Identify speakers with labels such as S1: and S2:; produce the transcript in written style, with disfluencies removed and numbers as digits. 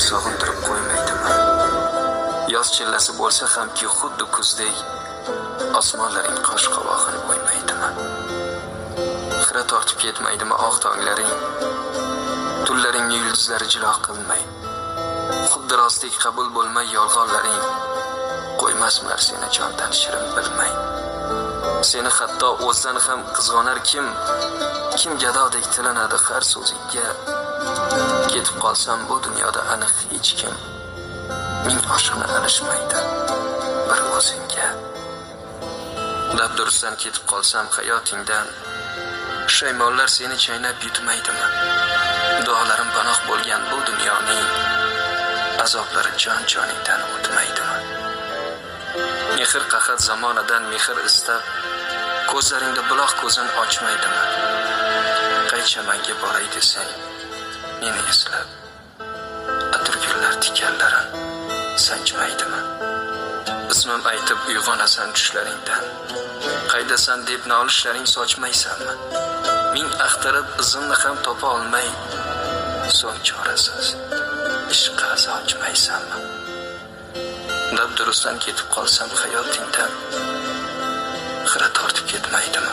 S1: sog'intirib qo'ymaydimi? Yoz chillasi bo'lsa hamki xuddi kuzdek osmonlaring qosh qovog'ini o'ymaydimi? Xira tortib ketmaydimi oq tonglaring? Tunlaringni yulduzlari jilo qilmay, xuddi rostdek qabul bo'lmay yolg'onlaring qo'ymasmilar seni jondan shirin bilmay. Seni hatto o'zdan ham qizg'onar kim gadodek tilanadi har so'zingga. Ketib qolsam bu dunyoda aniq hech kim ming oshiqni alishmaydi bir o'zingga. Dabdurustdan ketib qolsam hayotingdan, shaymonlar seni chaynab yutmaydimi? Duolarim panoh bo'lgan bu dunyoning azoblari jon-joningdan o'tmaydimi? Mehr qahat zamonidan mehr istab, ko'zlaringda buloq ko'zin ochmaydimi? Qaychamanga boray desang, meni eslab, atirgullar tikanlarin sanchmaydimi? Ismim aytib uyg'onasan tushlaringdan, qaydasan deb nolishlaring sochmaysanmi? Ming axtarib izimni ham topa olmay, so'ng chorasiz ishqqa azo ochmaysanmi? Dabdurustdan ketib qolsam hayotingdan, xira tortib ketmaydimi?